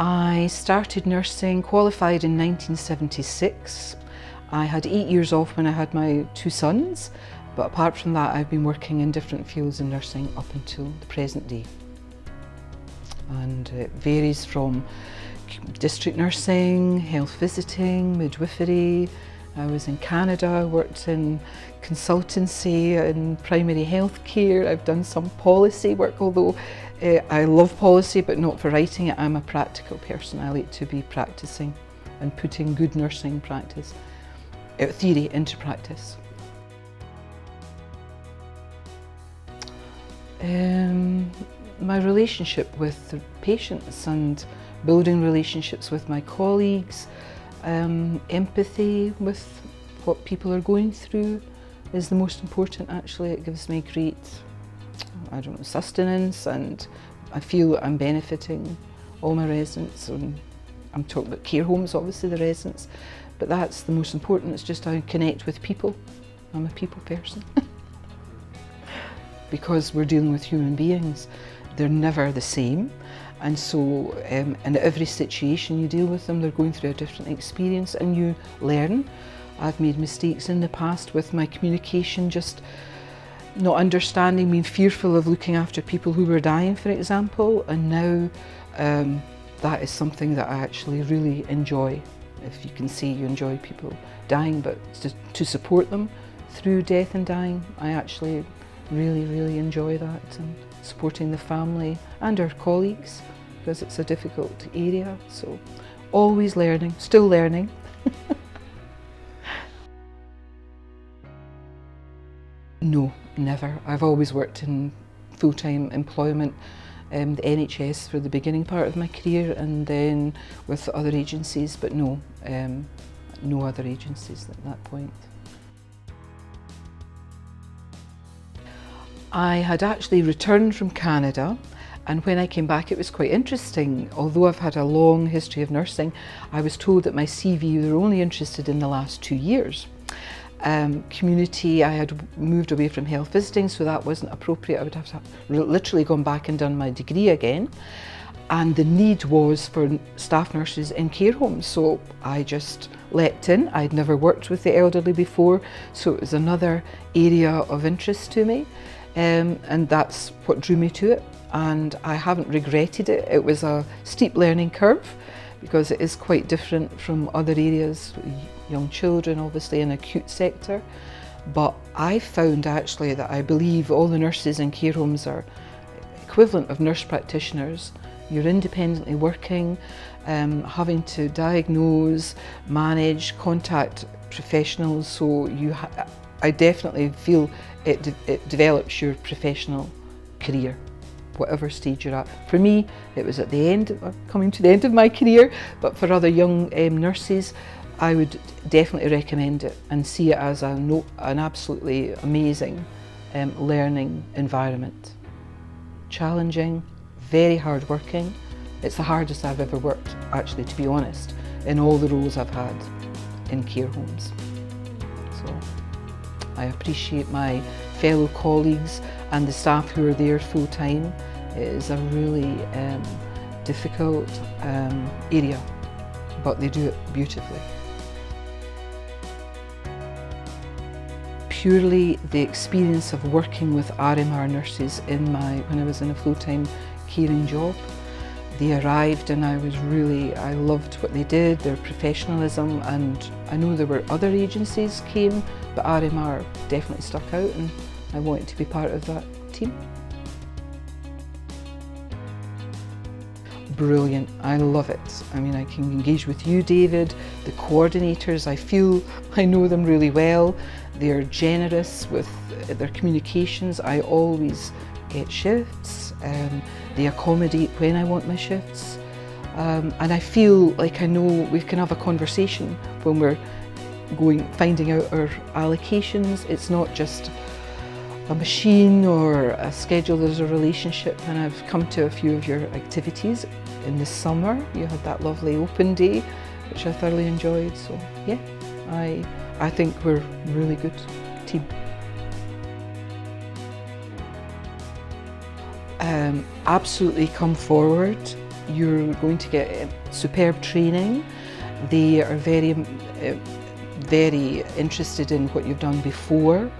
I started nursing, qualified in 1976. I had 8 years off when I had my 2 sons, but apart from that I've been working in different fields in nursing up until the present day. And it varies from district nursing, health visiting, midwifery. I was in Canada, worked in consultancy and primary health care. I've done some policy work, although I love policy but not for writing it. I'm a practical person. I like to be practicing and putting good nursing practice, theory into practice. My relationship with the patients and building relationships with my colleagues, empathy with what people are going through is the most important actually. It gives me great, sustenance, and I feel I'm benefiting all my residents. And I'm talking about care homes, obviously the residents, but that's the most important. It's just I connect with people. I'm a people person. Because we're dealing with human beings, they're never the same. And so in every situation you deal with them, they're going through a different experience and you learn. I've made mistakes in the past with my communication, just not understanding, being fearful of looking after people who were dying, for example. And now that is something that I actually really enjoy. If you can see, you enjoy people dying, but to support them through death and dying, I actually really enjoy that, and supporting the family and our colleagues, because it's a difficult area. So always learning, still learning. No, never. I've always worked in full-time employment, the NHS for the beginning part of my career, and then with other agencies, but no other agencies at that point. I had actually returned from Canada, and when I came back it was quite interesting. Although I've had a long history of nursing, I was told that my CV were only interested in the last 2 years. Community, I had moved away from health visiting, so that wasn't appropriate. I would have to literally gone back and done my degree again. And the need was for staff nurses in care homes, so I just leapt in. I'd never worked with the elderly before, so it was another area of interest to me. And that's what drew me to it, and I haven't regretted it. It was a steep learning curve because it is quite different from other areas, young children obviously in acute sector, but I found actually that I believe all the nurses in care homes are equivalent of nurse practitioners. You're independently working, having to diagnose, manage, contact professionals, so I definitely feel it develops your professional career, whatever stage you're at. For me, it was at the end, coming to the end of my career, but for other young nurses, I would definitely recommend it and see it as an absolutely amazing learning environment. Challenging, very hard working. It's the hardest I've ever worked, actually, to be honest, in all the roles I've had in care homes. So I appreciate my fellow colleagues and the staff who are there full time. It is a really difficult area, but they do it beautifully. Purely the experience of working with RMR nurses when I was in a full-time caring job. They arrived and I loved what they did, their professionalism, and I know there were other agencies came, but RMR definitely stuck out and I wanted to be part of that team. Brilliant, I love it. I mean, I can engage with you, David, the coordinators. I feel I know them really well. They're generous with their communications. I always get shifts. They accommodate when I want my shifts. And I feel like I know we can have a conversation when we're finding out our allocations. It's not just a machine or a schedule, there's a relationship. And I've come to a few of your activities. In the summer, you had that lovely open day, which I thoroughly enjoyed. So yeah, I think we're a really good team. Absolutely come forward. you're going to get superb training. They are very interested in what you've done before.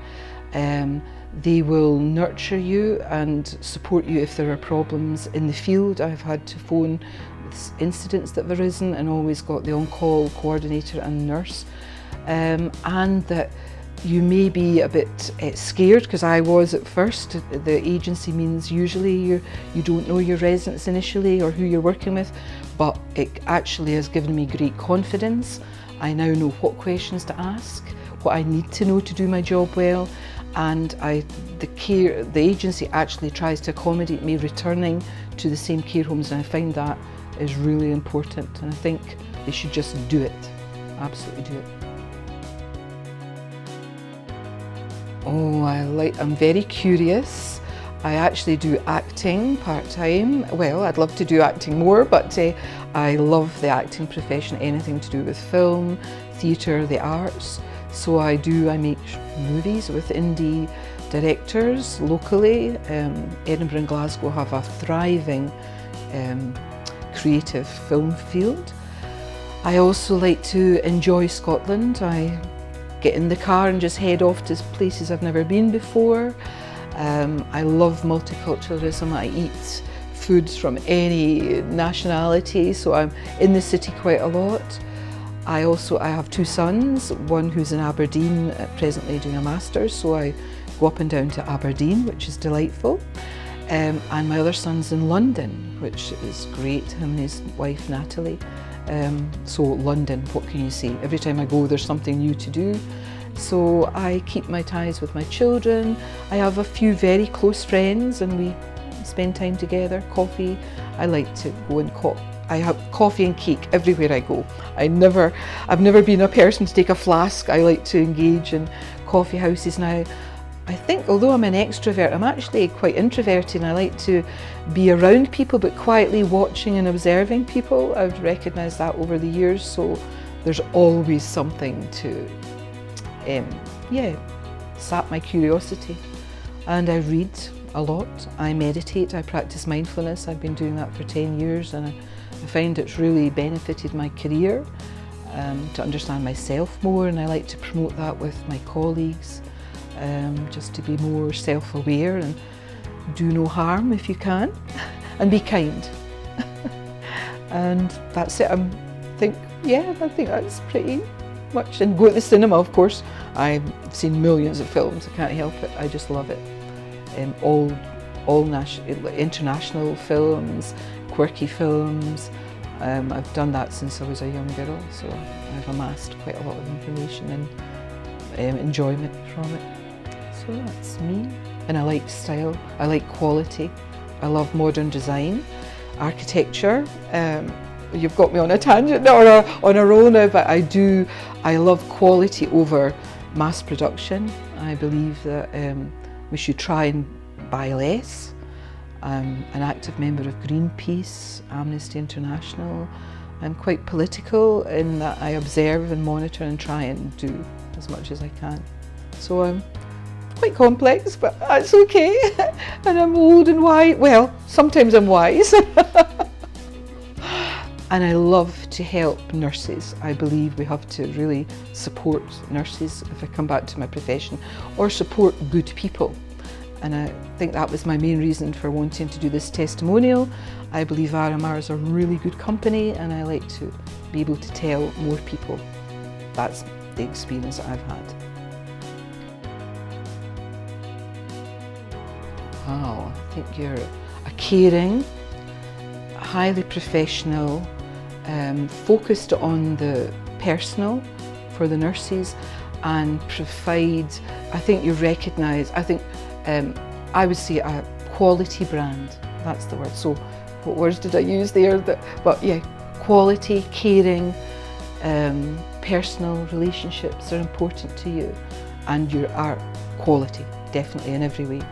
They will nurture you and support you if there are problems in the field. I've had to phone with incidents that have arisen and always got the on-call coordinator and nurse. And that you may be a bit scared, because I was at first. The agency means usually you don't know your residents initially or who you're working with, but it actually has given me great confidence. I now know what questions to ask, what I need to know to do my job well, and the agency actually tries to accommodate me returning to the same care homes, and I find that is really important, and I think they should just do it, absolutely do it. Oh, I'm very curious. I actually do acting part-time. Well, I'd love to do acting more, but I love the acting profession, anything to do with film, theatre, the arts. So I make movies with indie directors locally. Edinburgh and Glasgow have a thriving creative film field. I also like to enjoy Scotland. I get in the car and just head off to places I've never been before. I love multiculturalism. I eat foods from any nationality, so I'm in the city quite a lot. I have two sons, one who's in Aberdeen, presently doing a master's, so I go up and down to Aberdeen, which is delightful. And my other son's in London, which is great, him and his wife Natalie. So London, what can you say? Every time I go, there's something new to do. So I keep my ties with my children. I have a few very close friends and we spend time together, coffee. I like to go and I have coffee and cake everywhere I go. I've never been a person to take a flask. I like to engage in coffee houses now. I think although I'm an extrovert, I'm actually quite introverted, and I like to be around people but quietly watching and observing people. I've recognised that over the years, so there's always something to sap my curiosity. And I read a lot, I meditate, I practice mindfulness. I've been doing that for 10 years and I find it's really benefited my career to understand myself more, and I like to promote that with my colleagues. Just to be more self-aware and do no harm if you can, and be kind. And that's it. I think that's pretty much. And go to the cinema, of course. I've seen millions of films. I can't help it. I just love it. All international films, quirky films. I've done that since I was a young girl, so I've amassed quite a lot of information and enjoyment from it. So that's me. And I like style, I like quality, I love modern design, architecture. You've got me on a tangent or on a roll now, but I love quality over mass production. I believe that we should try and buy less. I'm an active member of Greenpeace, Amnesty International. I'm quite political in that I observe and monitor and try and do as much as I can. So I'm quite complex, but that's okay. And I'm old and wise. Well, sometimes I'm wise. And I love to help nurses. I believe we have to really support nurses, if I come back to my profession, or support good people. And I think that was my main reason for wanting to do this testimonial. I believe RMR is a really good company, and I like to be able to tell more people. That's the experience that I've had. Wow, I think you're a caring, highly professional, focused on the personal for the nurses, and provide, I think you recognise, I would say a quality brand, that's the word. So what words did I use there? But yeah, quality, caring, personal relationships are important to you, and your art quality, definitely in every way.